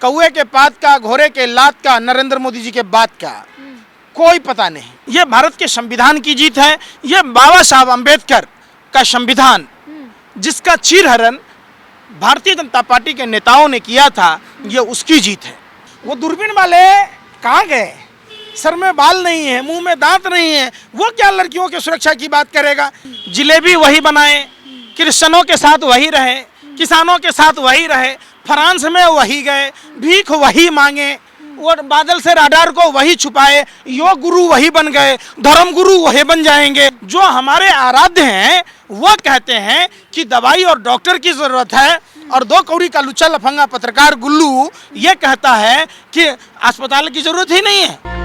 कौए के पात का, घोड़े के लात का, नरेंद्र मोदी जी के बात का कोई पता नहीं। ये भारत के संविधान की जीत है। ये बाबा साहब अम्बेडकर का संविधान जिसका चीरहरण भारतीय जनता पार्टी के नेताओं ने किया था, ये उसकी जीत है। वो दूरबीन वाले कहाँ गए? सर में बाल नहीं है, मुंह में दांत नहीं है, वो क्या लड़कियों की सुरक्षा की बात करेगा? जिलेबी वही बनाए, क्रिश्चियनों के साथ वही रहे, किसानों के साथ वही रहे, फ्रांस में वही गए, भीख वही मांगे, और बादल से राडार को वही छुपाए, योग गुरु वही बन गए, धर्म गुरु वही बन जाएंगे। जो हमारे आराध्य हैं वो कहते हैं कि दवाई और डॉक्टर की जरूरत है, और दो कौड़ी का लुच्चा लफंगा पत्रकार गुल्लू ये कहता है कि अस्पताल की जरूरत ही नहीं है।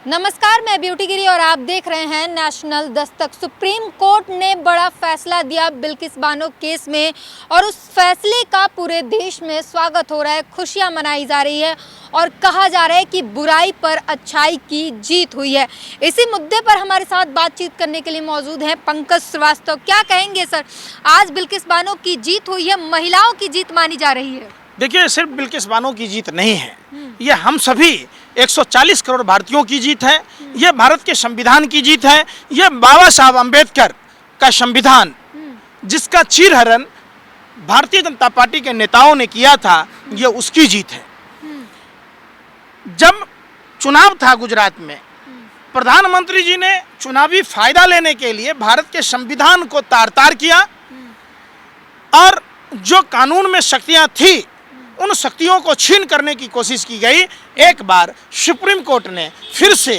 नमस्कार, मैं ब्यूटी गिरी और आप देख रहे हैं नेशनल दस्तक। सुप्रीम कोर्ट ने बड़ा फैसला दिया बिल्किस बानो केस में, और उस फैसले का पूरे देश में स्वागत हो रहा है, खुशियां मनाई जा रही है और कहा जा रहा है कि बुराई पर अच्छाई की जीत हुई है। इसी मुद्दे पर हमारे साथ बातचीत करने के लिए मौजूद हैं पंकज श्रीवास्तव। क्या कहेंगे सर, आज बिल्किस बानो की जीत हुई है, महिलाओं की जीत मानी जा रही है? देखिए, सिर्फ बिल्किस बानो की जीत नहीं है, ये हम सभी 140 करोड़ भारतीयों की जीत है। ये भारत के संविधान की जीत है। ये बाबा साहब अम्बेडकर का संविधान जिसका चीरहरण भारतीय जनता पार्टी के नेताओं ने किया था, ये उसकी जीत है। जब चुनाव था गुजरात में, प्रधानमंत्री जी ने चुनावी फायदा लेने के लिए भारत के संविधान को तार तार किया, और जो कानून में शक्तियां थी उन शक्तियों को छीन करने की कोशिश की गई। एक बार सुप्रीम कोर्ट ने फिर से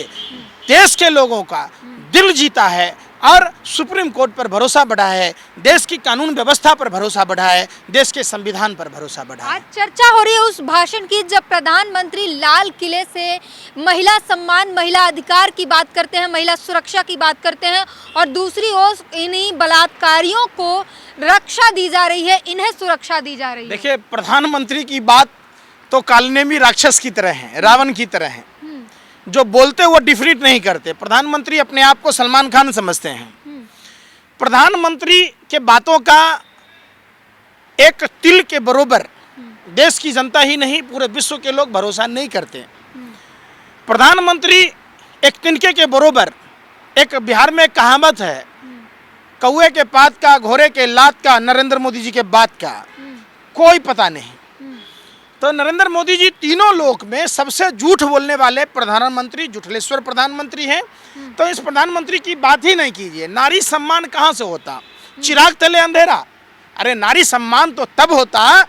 देश के लोगों का दिल जीता है और सुप्रीम कोर्ट पर भरोसा बढ़ा है, देश की कानून व्यवस्था पर भरोसा बढ़ा है, देश के संविधान पर भरोसा बढ़ा है। आज चर्चा हो रही है उस भाषण की जब प्रधानमंत्री लाल किले से महिला सम्मान, महिला अधिकार की बात करते हैं, महिला सुरक्षा की बात करते हैं, और दूसरी ओर इन्हीं बलात्कारियों को रक्षा दी जा रही है, इन्हें सुरक्षा दी जा रही है। देखिए, प्रधानमंत्री की बात तो कालनेमी राक्षस की तरह है, रावण की तरह है, जो बोलते वो डिफरेंट नहीं करते। प्रधानमंत्री अपने आप को सलमान खान समझते हैं। प्रधानमंत्री के बातों का एक तिल के बरोबर देश की जनता ही नहीं, पूरे विश्व के लोग भरोसा नहीं करते। प्रधानमंत्री एक तिनके के बरोबर, एक बिहार में कहावत है, कौए के पात का, घोड़े के लात का, नरेंद्र मोदी जी के बात का कोई पता नहीं। तो नरेंद्र मोदी जी तीनों लोक में सबसे झूठ बोलने वाले प्रधानमंत्री, झूठलेश्वर प्रधानमंत्री हैं। तो इस प्रधानमंत्री की बात ही नहीं कीजिए। नारी सम्मान कहाँ से होता? चिराग तले अंधेरा। अरे नारी सम्मान तो तब होता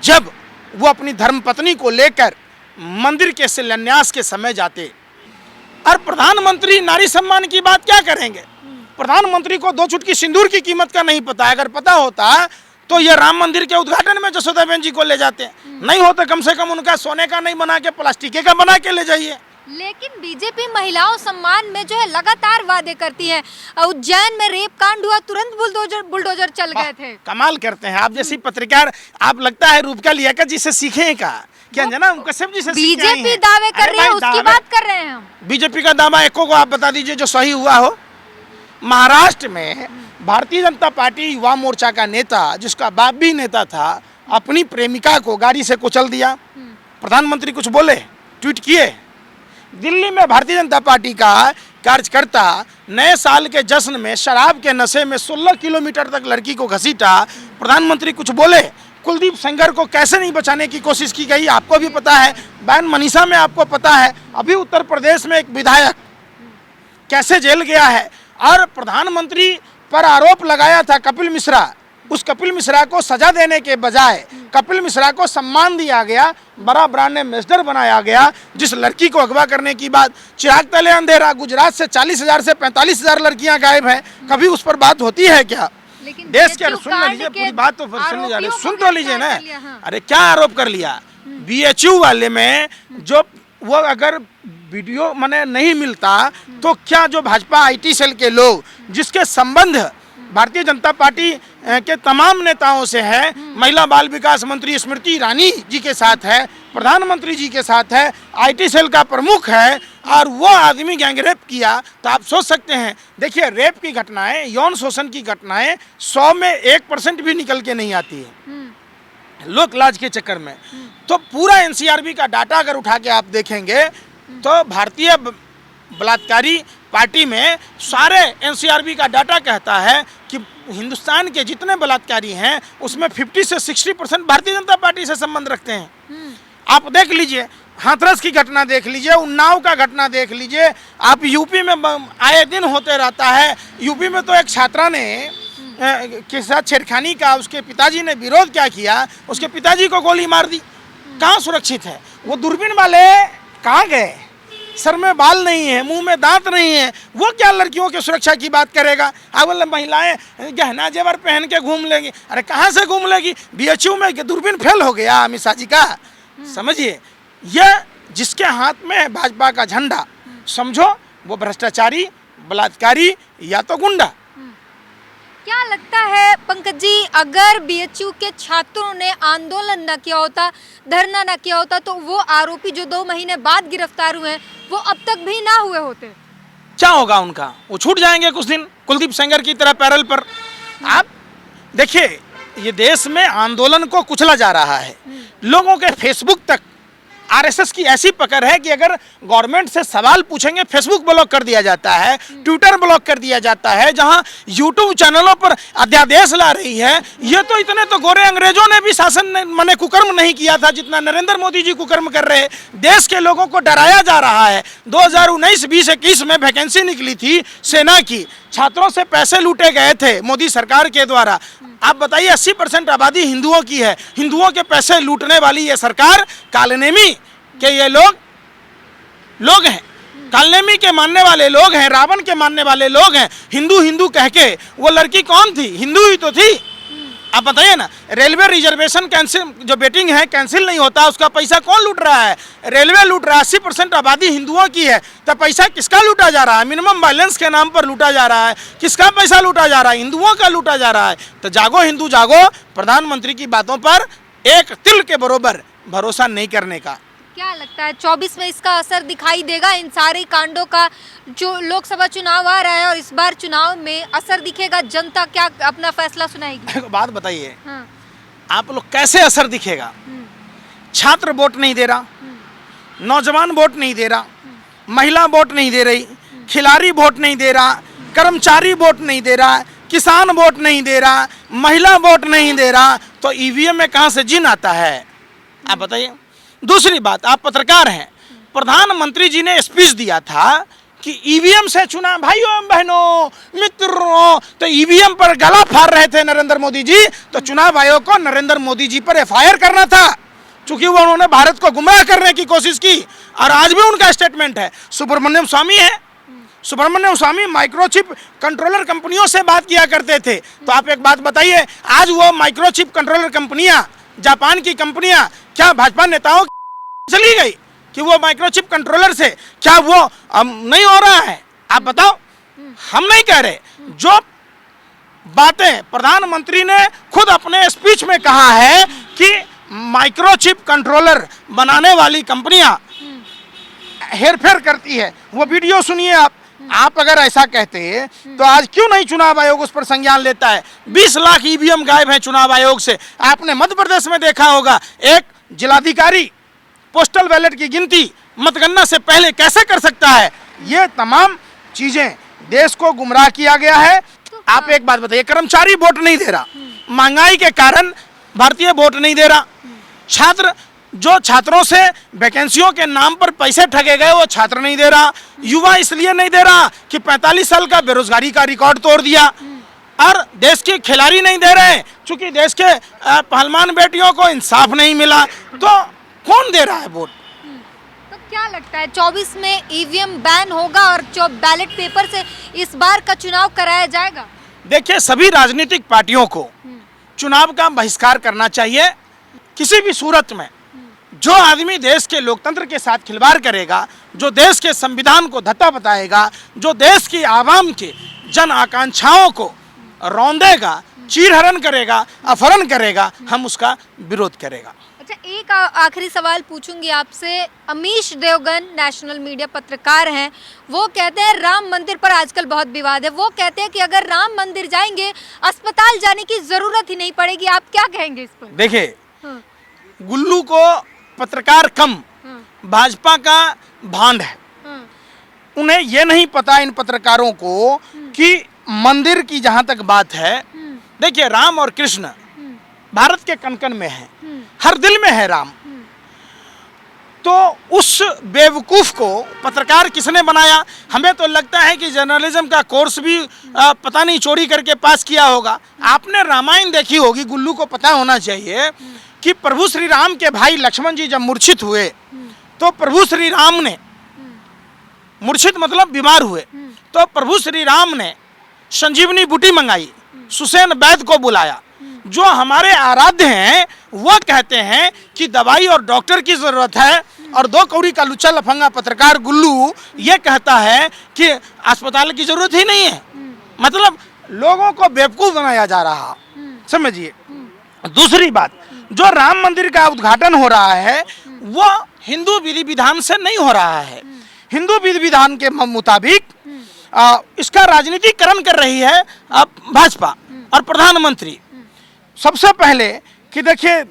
जब वो अपनी धर्मपत्नी को लेकर मंदिर के शिलान्यास के समय जाते। और प्रधानमंत्री नारी सम्मान की बात क्या करेंगे? प्रधानमंत्री को 2 चुटकी सिंदूर की कीमत का नहीं पता। अगर पता होता तो ये राम मंदिर के उद्घाटन में जसोदाबेन जी को ले जाते हैं। नहीं हो तो कम से कम उनका सोने का नहीं बना के प्लास्टिक का बना के ले जाइए। लेकिन बीजेपी महिलाओं सम्मान में जो है लगातार वादे करती है। उज्जैन में रेप कांड हुआ, तुरंत बुलडोजर चल गए थे। कमाल करते हैं आप जैसी पत्रकार। आप लगता है रूपका लियाकत जी से सीखे का क्या? जना कश्यप जी से बीजेपी दावे कर रही है, उसकी बात कर रहे हैं हम। बीजेपी का दावा एको को आप बता दीजिए जो सही हुआ हो। महाराष्ट्र में भारतीय जनता पार्टी युवा मोर्चा का नेता, जिसका बाप भी नेता था, अपनी प्रेमिका को गाड़ी से कुचल दिया। प्रधानमंत्री कुछ बोले, ट्वीट किए। दिल्ली में भारतीय जनता पार्टी का कार्यकर्ता नए साल के जश्न में शराब के नशे में 16 किलोमीटर तक लड़की को घसीटा। प्रधानमंत्री कुछ बोले। कुलदीप सेंगर को कैसे नहीं बचाने की कोशिश की गई, आपको भी पता है। बैन मनीषा में आपको पता है। अभी उत्तर प्रदेश में एक विधायक कैसे जेल गया है। और प्रधानमंत्री पर आरोप लगाया था कपिल मिश्रा, उस कपिल मिश्रा को सजा देने के बजाय कपिल मिश्रा को सम्मान दिया गया, बड़ा ब्रांड एम्बेसडर बनाया गया। जिस लड़की को अगवा करने की बात, चिराग तले अंधेरा, गुजरात से 40,000 से 45,000 लड़कियां गायब हैं, कभी उस पर बात होती है क्या? देश के सुन लीजिए, पूरी बात तो सुन लीजिए, सुन तो लीजिए ना। अरे क्या आरोप कर लिया? BHU वाले में जो वो अगर वीडियो मैंने नहीं मिलता तो क्या जो भाजपा IT सेल के लोग, जिसके संबंध भारतीय जनता पार्टी के तमाम नेताओं से है, महिला बाल विकास मंत्री स्मृति ईरानी जी के साथ है, प्रधानमंत्री जी के साथ है, IT सेल का प्रमुख है, और वो आदमी गैंगरेप किया, तो आप सोच सकते हैं। देखिए, रेप की घटनाएं, यौन शोषण की घटनाएं 100 में 1% भी निकल के नहीं आती है लोक लाज के चक्कर में। तो पूरा एनसीआरबी का डाटा अगर उठा के आप देखेंगे तो भारतीय बलात्कारी पार्टी में सारे एनसीआरबी का डाटा कहता है कि हिंदुस्तान के जितने बलात्कारी हैं उसमें 50 से 60% भारतीय जनता पार्टी से संबंध रखते हैं। आप देख लीजिए, हाथरस की घटना देख लीजिए, उन्नाव का घटना देख लीजिए, आप यूपी में आए दिन होते रहता है। यूपी में तो एक छात्रा ने के साथ छेड़खानी का उसके पिताजी ने विरोध क्या किया, उसके पिताजी को गोली मार दी। कहाँ सुरक्षित है वो? दूरबीन वाले कहाँ गए? सर में बाल नहीं है, मुंह में दांत नहीं है, वो क्या लड़कियों की सुरक्षा की बात करेगा? बोले महिलाएं गहना जेवर पहन के घूम लेंगी। अरे कहाँ से घूम लेगी? बीएचयू में दूरबीन फेल हो गया अमित शाह जी का। समझिए, यह जिसके हाथ में है भाजपा का झंडा, समझो वो भ्रष्टाचारी, बलात्कारी या तो गुंडा। क्या लगता है पंकज जी, अगर बीएचयू के छात्रों ने आंदोलन न किया होता, धरना न किया होता, तो वो आरोपी जो 2 महीने बाद गिरफ्तार हुए हैं वो अब तक भी ना हुए होते? क्या होगा उनका? वो छूट जाएंगे कुछ दिन, कुलदीप सेंगर की तरह पैरल पर। आप देखिए, ये देश में आंदोलन को कुचला जा रहा है। लोगों के फेसबुक तक आरएसएस की ऐसी पकड़ है कि अगर गवर्नमेंट से सवाल पूछेंगे फेसबुक ब्लॉक कर दिया जाता है, ट्विटर ब्लॉक कर दिया जाता है, जहां यूट्यूब चैनलों पर अध्यादेश ला रही है। ये तो इतने तो गोरे अंग्रेजों ने भी शासन माने कुकर्म नहीं किया था जितना नरेंद्र मोदी जी कुकर्म कर रहे हैं। देश के लोगों को डराया जा रहा है। 2019, 20, 21 में वैकेंसी निकली थी सेना की, छात्रों से पैसे लूटे गए थे मोदी सरकार के द्वारा। आप बताइए, 80% आबादी हिंदुओं की है। हिंदुओं के पैसे लूटने वाली ये सरकार, कालनेमी के ये लोग हैं, कालनेमी के मानने वाले लोग हैं, रावण के मानने वाले लोग हैं। हिंदू हिंदू कह के वो लड़की कौन थी? हिंदू ही तो थी। आप बताइए ना, रेलवे रिजर्वेशन कैंसिल, जो वेटिंग है कैंसिल नहीं होता, उसका पैसा कौन लूट रहा है? रेलवे लूट रहा है। 80% आबादी हिंदुओं की है, तो पैसा किसका लूटा जा रहा है? मिनिमम बैलेंस के नाम पर लूटा जा रहा है। किसका पैसा लूटा जा रहा है? हिंदुओं का लूटा जा रहा है। तो जागो हिंदू जागो, प्रधानमंत्री की बातों पर एक तिल के बरोबर भरोसा नहीं करने का। क्या लगता है 24 में इसका असर दिखाई देगा? इन सारे कांडों का, जो लोकसभा चुनाव आ रहा है और इस बार चुनाव में असर दिखेगा, जनता क्या अपना फैसला सुनाएगी? बात बताइए, हाँ। आप लोग कैसे असर दिखेगा? छात्र वोट नहीं दे रहा, नौजवान वोट नहीं दे रहा, महिला वोट नहीं दे रही, खिलाड़ी वोट नहीं दे रहा, कर्मचारी वोट नहीं दे रहा, किसान वोट नहीं दे रहा, महिला वोट नहीं दे रहा, तो ईवीएम में कहाँ से जिन आता है? आप बताइए। दूसरी बात, आप पत्रकार हैं, प्रधानमंत्री जी ने स्पीच दिया था कि ईवीएम से चुनाव, भाइयों बहनों मित्रों, तो ईवीएम पर गला फाड़ रहे थे नरेंद्र मोदी जी, तो चुनाव आयोग को नरेंद्र मोदी जी पर एफआईआर करना था, क्योंकि वो उन्होंने भारत को गुमराह करने की कोशिश की। और आज भी उनका स्टेटमेंट है। सुब्रमण्यम स्वामी है, सुब्रमण्यम स्वामी माइक्रोचिप कंट्रोलर कंपनियों से बात किया करते थे। तो आप एक बात बताइए, आज वो माइक्रोचिप कंट्रोलर कंपनियां, जापान की कंपनियां, क्या भाजपा नेताओं चली गई कि वो माइक्रोचिप कंट्रोलर से क्या वो नहीं हो रहा है? आप बताओ। हम नहीं कह रहे, जो बातें प्रधानमंत्री ने खुद अपने स्पीच में कहा है कि माइक्रोचिप कंट्रोलर बनाने वाली कंपनियां हेरफेर करती है, वो वीडियो सुनिए आप। आप अगर ऐसा कहते तो आज क्यों नहीं चुनाव आयोग उस पर संज्ञान लेता है? 20 लाख ईवीएम गायब हैं चुनाव आयोग से। आपने मध्य प्रदेश में देखा होगा, एक जिलाधिकारी पोस्टल बैलेट की गिनती मतगणना से पहले कैसे कर सकता है? ये तमाम चीजें देश को गुमराह किया गया है। आप एक बात बताइए, कर्मचारी वोट नहीं दे रहा, महंगाई के कारण भारतीय वोट नहीं दे रहा, छात्र, जो छात्रों से वैकेंसियों के नाम पर पैसे ठगे गए वो छात्र नहीं दे रहा, युवा इसलिए नहीं दे रहा कि 45 साल का बेरोजगारी का रिकॉर्ड तोड़ दिया, और देश के खिलाड़ी नहीं दे रहे क्योंकि देश के पहलवान बेटियों को इंसाफ नहीं मिला। तो कौन दे रहा है वोट? तो क्या लगता है 24 में ईवीएम बैन होगा और जो बैलेट पेपर से इस बार का चुनाव कराया जाएगा? देखिए, सभी राजनीतिक पार्टियों को चुनाव का बहिष्कार करना चाहिए। किसी भी सूरत में जो आदमी देश के लोकतंत्र के साथ खिलवाड़ करेगा, जो देश के संविधान को धत्ता बताएगा, जो देश की आवाम के जन आकांक्षाओं को रौंदेगा, चीरहरण करेगा, अपहरण करेगा, हम उसका विरोध करेगा। अच्छा, एक आखिरी सवाल पूछूंगी आपसे। अमीश देवगन नेशनल मीडिया पत्रकार हैं, वो कहते हैं राम मंदिर पर आजकल बहुत विवाद है। वो कहते हैं कि अगर राम मंदिर जाएंगे अस्पताल जाने की जरूरत ही नहीं पड़ेगी। आप क्या कहेंगे इस पर? देखिए, हाँ, गुल्लू को पत्रकार कम, हाँ, भाजपा का भांड है। हाँ, उन्हें ये नहीं पता, इन पत्रकारों को, कि मंदिर की जहाँ तक बात है, देखिए राम और कृष्ण भारत के कण-कण में है, हर दिल में है राम। तो उस बेवकूफ़ को पत्रकार किसने बनाया? हमें तो लगता है कि जर्नलिज्म का कोर्स भी पता नहीं चोरी करके पास किया होगा। आपने रामायण देखी होगी, गुल्लू को पता होना चाहिए कि प्रभु श्री राम के भाई लक्ष्मण जी जब मूर्छित हुए तो प्रभु श्री राम ने, मूर्छित मतलब बीमार हुए, तो प्रभु श्री राम ने संजीवनी बूटी मंगाई, सुसेन वैद्य को बुलाया। जो हमारे आराध्य हैं वो कहते हैं कि दवाई और डॉक्टर की ज़रूरत है, और दो कौड़ी का लुच्चा लफंगा पत्रकार गुल्लू ये कहता है कि अस्पताल की ज़रूरत ही नहीं है। मतलब लोगों को बेवकूफ़ बनाया जा रहा, समझिए। दूसरी बात, जो राम मंदिर का उद्घाटन हो रहा है वो हिंदू विधि विधान से नहीं हो रहा है। हिंदू विधि विधान के मुताबिक इसका राजनीतिकरण कर रही है भाजपा और प्रधानमंत्री। सबसे पहले कि देखिए,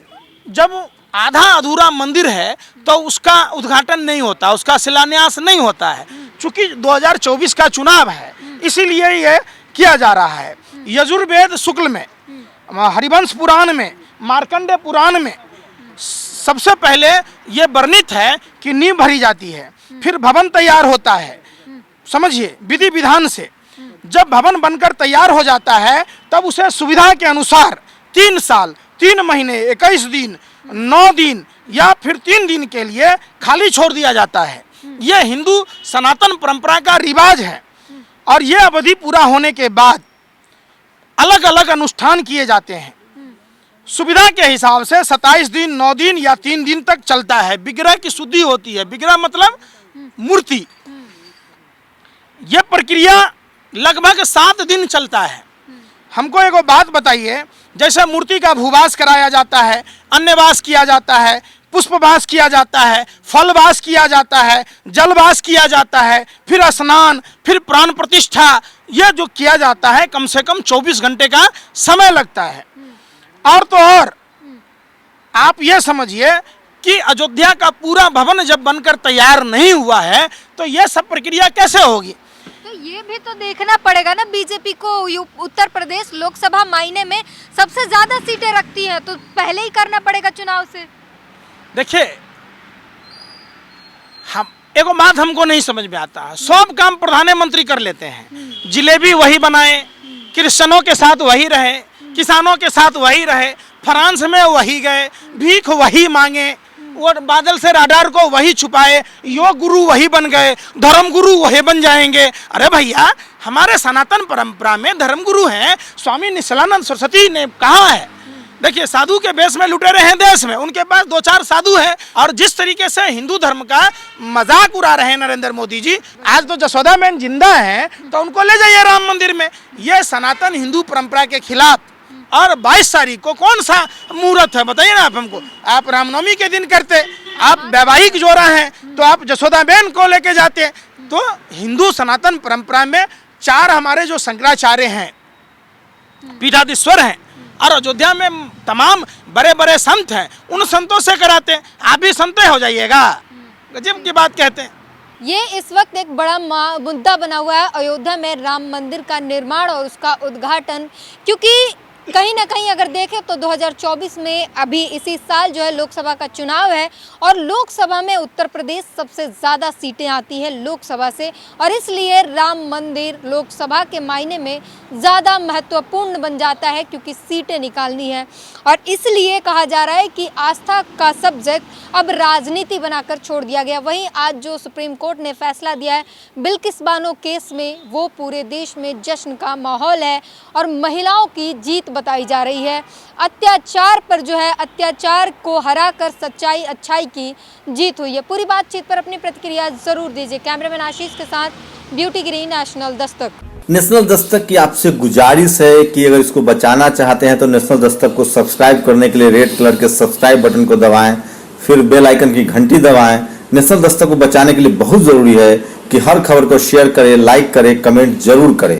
जब आधा अधूरा मंदिर है तो उसका उद्घाटन नहीं होता, उसका शिलान्यास नहीं होता है। चूंकि 2024 का चुनाव है इसीलिए ये किया जा रहा है। यजुर्वेद शुक्ल में, हरिवंश पुराण में, मार्कंडे पुराण में सबसे पहले ये वर्णित है कि नींव भरी जाती है, फिर भवन तैयार होता है, समझिए, विधि विधान से। जब भवन बनकर तैयार हो जाता है तब उसे सुविधा के अनुसार 3 साल 3 महीने 21 दिन 9 दिन या फिर 3 दिन के लिए खाली छोड़ दिया जाता है। यह हिंदू सनातन परंपरा का रिवाज है, और यह अवधि पूरा होने के बाद अलग अलग अनुष्ठान किए जाते हैं। सुविधा के हिसाब से 27 दिन 9 दिन या 3 दिन तक चलता है। विग्रह की शुद्धि होती है, विग्रह मतलब मूर्ति। यह प्रक्रिया लगभग 7 दिन चलता है। हमको एगो बात बताइए, जैसे मूर्ति का भूवास कराया जाता है, अन्नवास किया जाता है, पुष्पवास किया जाता है, फलवास किया जाता है, जलवास किया जाता है, फिर स्नान, फिर प्राण प्रतिष्ठा, यह जो किया जाता है कम से कम 24 घंटे का समय लगता है। और तो और आप ये समझिए कि अयोध्या का पूरा भवन जब बनकर तैयार नहीं हुआ है तो यह सब प्रक्रिया कैसे होगी? तो ये भी तो देखना पड़ेगा ना, बीजेपी को उत्तर प्रदेश लोकसभा मायने में सबसे ज्यादा सीटें रखती है, तो पहले ही करना पड़ेगा चुनाव से। देखिए, हम एगो बात हमको नहीं समझ में आता है, सब काम प्रधानमंत्री कर लेते हैं। जिलेबी वही बनाए, क्रिश्चनों के साथ वही रहे, किसानों के साथ वही रहे, फ्रांस में वही गए, भीख वही मांगे, वो बादल से राडार को वही छुपाए, योग गुरु वही बन गए, धर्म गुरु वही बन जाएंगे। अरे भैया, हमारे सनातन परंपरा में धर्म गुरु हैं, स्वामी निश्चलानंद सरस्वती ने कहा है। देखिए, साधु के बेस में लुटेरे हैं देश में, उनके पास 2-4 साधु हैं। और जिस तरीके से हिंदू धर्म का मजाक उड़ा रहे हैं नरेंद्र मोदी जी, आज तो जसोदा मैन जिंदा हैं तो उनको ले जाइए राम मंदिर में। ये सनातन हिंदू परंपरा के खिलाफ। और 22 तारीख को कौन सा मुहूर्त है बताइए ना आप हमको? आप रामनवमी के दिन करते, आप वैवाहिक जोड़ा हैं तो आप जसोदा बेन को लेके जाते। तो हिंदू सनातन परंपरा में 4 हमारे जो शंकराचार्य हैं, पीठाधीश्वर हैं, और अयोध्या में तमाम बड़े बड़े संत हैं, उन संतों से कराते। आप भी संत हो जाइएगा, गजब की बात कहते हैं। ये इस वक्त एक बड़ा मुद्दा बना हुआ है अयोध्या में राम मंदिर का निर्माण और उसका उद्घाटन, क्योंकि कहीं ना कहीं अगर देखें तो 2024 में अभी इसी साल जो है लोकसभा का चुनाव है, और लोकसभा में उत्तर प्रदेश सबसे ज़्यादा सीटें आती हैं लोकसभा से, और इसलिए राम मंदिर लोकसभा के मायने में ज़्यादा महत्वपूर्ण बन जाता है क्योंकि सीटें निकालनी है। और इसलिए कहा जा रहा है कि आस्था का सब्जेक्ट अब राजनीति बनाकर छोड़ दिया गया। वहीं आज जो सुप्रीम कोर्ट ने फैसला दिया है बिल्किस बानो केस में, वो पूरे देश में जश्न का माहौल है और महिलाओं की जीत बताई जा रही है। अत्याचार पर जो है, अत्याचार को हराकर सच्चाई अच्छाई की जीत हुई है। पूरी बातचीत पर अपनी प्रतिक्रिया जरूर दीजिए। कैमरामैन आशीष के साथ ब्यूटी गिरी, नेशनल दस्तक। नेशनल दस्तक की आपसे गुजारिश है कि अगर इसको बचाना चाहते हैं तो नेशनल दस्तक को सब्सक्राइब करने के लिए रेड कलर के सब्सक्राइब बटन को दबाएं, फिर बेल आइकन की घंटी दबाएं। नेशनल दस्तक को बचाने के लिए बहुत जरूरी है कि हर खबर को शेयर करें, लाइक करें, कमेंट जरूर करें।